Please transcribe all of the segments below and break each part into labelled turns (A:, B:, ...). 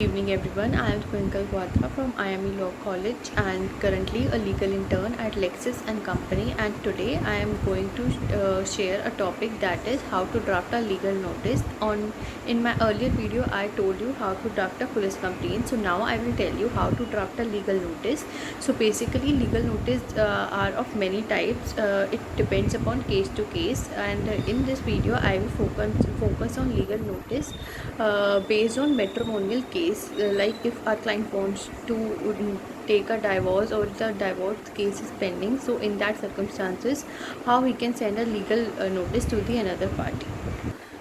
A: Evening everyone, I am Twinkle Quadra from IME Law College and currently a legal intern at Lexis and Company, and today I am going to share a topic that is how to draft a legal notice. In my earlier video I told you how to draft a police complaint, so now I will tell you how to draft a legal notice. So basically legal notice are of many types. It depends upon case to case, and in this video I will focus on legal notice based on matrimonial case, like if our client wants to take a divorce or the divorce case is pending, so in that circumstances how we can send a legal notice to the another party.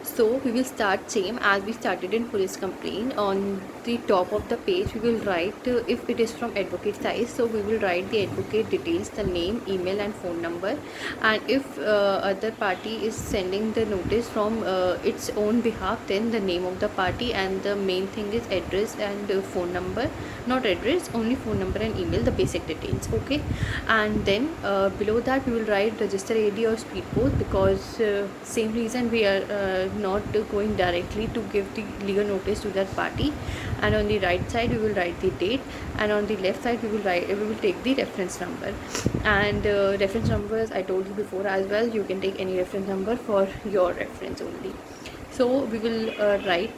A: So we will start same as we started in police complaint. On the top of the page we will write, if it is from advocate side, so we will write the advocate details, the name, email and phone number. And if other party is sending the notice from its own behalf, then the name of the party, and the main thing is address and phone number, not address, only phone number and email, the basic details. Okay, and then below that we will write register AD or speed post, because same reason we are not going directly to give the legal notice to that party. And on the right side we will write the date, and on the left side we will take the reference number. And reference numbers I told you before as well, you can take any reference number for your reference only. So we will write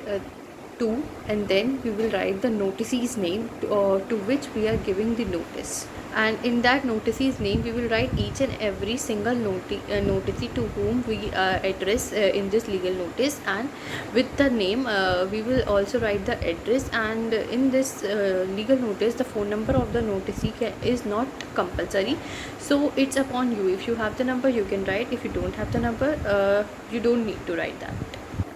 A: 2, and then we will write the noticee's name to which we are giving the notice. And in that noticee's name we will write each and every single noticee to whom we address in this legal notice, and with the name we will also write the address. And in this legal notice the phone number of the noticee is not compulsory, so it's upon you. If you have the number you can write, if you don't have the number you don't need to write that.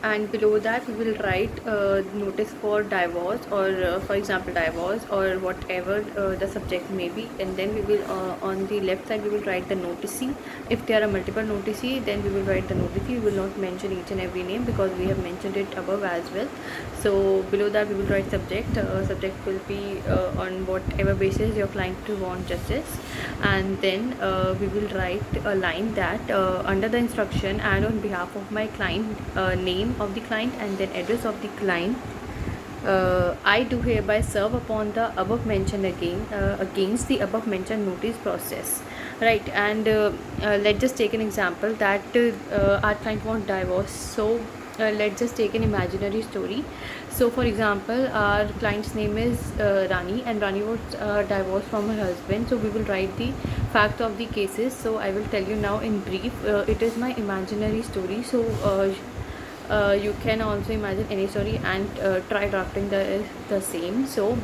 A: And below that we will write notice for divorce, or for example divorce, or whatever the subject may be. And then we will on the left side we will write the noticee. If there are multiple noticee, then we will write the noticee. We will not mention each and every name because we have mentioned it above as well. So below that we will write subject. Subject will be on whatever basis your client want justice. And then we will write a line that under the instruction and on behalf of my client, name of the client and then address of the client, I do hereby serve upon the above mentioned against the above mentioned notice process, right? And let's just take an example that our client wants divorce. So let's just take an imaginary story. So for example our client's name is Rani, and Rani wants divorce from her husband. So we will write the fact of the cases. So I will tell you now in brief. It is my imaginary story, so you can also imagine any story and try drafting the same. So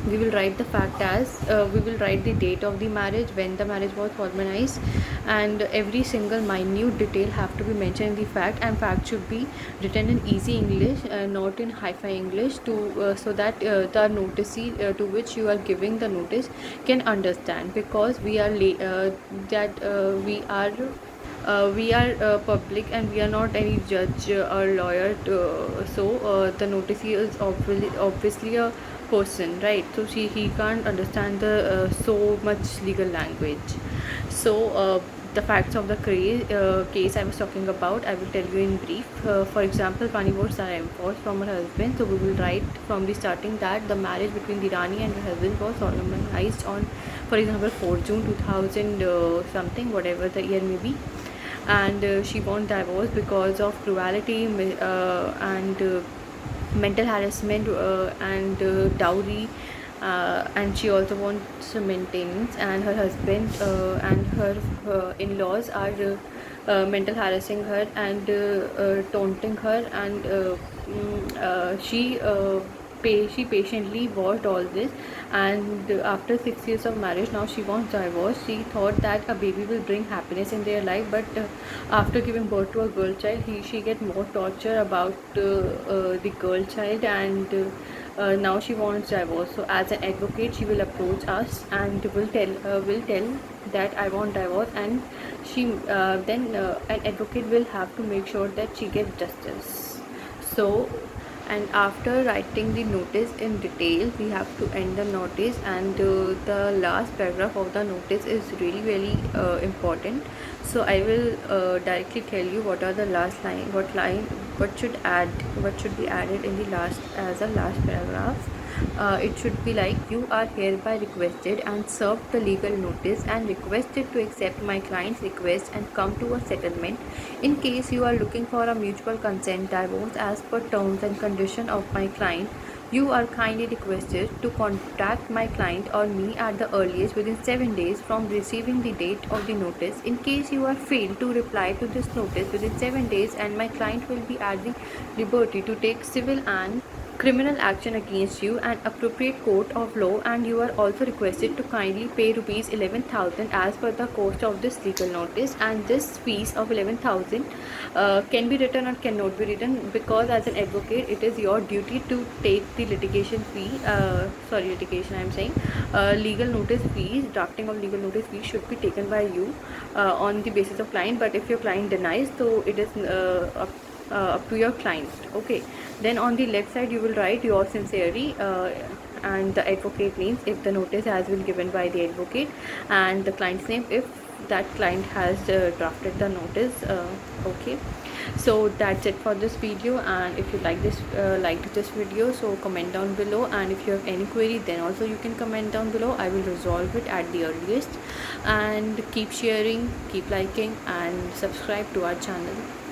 A: we will write the fact as we will write the date of the marriage, when the marriage was formalized, and every single minute detail have to be mentioned in the fact. And fact should be written in easy English, not in hi-fi English, to so that the noticee to which you are giving the notice can understand, because we are we are public and we are not any judge or lawyer so the noticee is obviously a person, right? So he can't understand the so much legal language. So the facts of the case I was talking about, I will tell you in brief. For example, Rani was enforced from her husband. So we will write from the starting that the marriage between the Rani and her husband was solemnized on, for example, 4 June 2000 something, whatever the year may be. And she won divorce because of cruelty and mental harassment and dowry, and she also wants maintenance. And her husband and her in-laws are mental harassing her and taunting her, and she patiently watched all this. And after 6 years of marriage, now she wants divorce. She thought that a baby will bring happiness in their life, but after giving birth to a girl child, she get more torture about the girl child, and now she wants divorce. So as an advocate she will approach us and will tell that I want divorce, and she then an advocate will have to make sure that she gets justice. So, and after writing the notice in detail, we have to end the notice. And the last paragraph of the notice is really important. So I will directly tell you what are the last line, what should be added in the last as a last paragraph. It should be like, you are hereby requested and served the legal notice and requested to accept my client's request and come to a settlement. In case you are looking for a mutual consent divorce as per terms and condition of my client, you are kindly requested to contact my client or me at the earliest within 7 days from receiving the date of the notice. In case you are failed to reply to this notice within 7 days, and my client will be at the liberty to take civil and criminal action against you and appropriate court of law, and you are also requested to kindly pay rupees 11,000 as per the cost of this legal notice. And this fees of 11,000 can be written or cannot be written, because as an advocate it is your duty to take the litigation fee, litigation I'm saying, legal notice fees, drafting of legal notice fees should be taken by you on the basis of client. But if your client denies, so it is up to your client. Okay, then on the left side you will write your sincerely and the advocate names if the notice has been given by the advocate, and the client's name if that client has drafted the notice. Okay, so that's it for this video, and if you liked this video, so comment down below, and if you have any query then also you can comment down below. I will resolve it at the earliest. And keep sharing, keep liking and subscribe to our channel.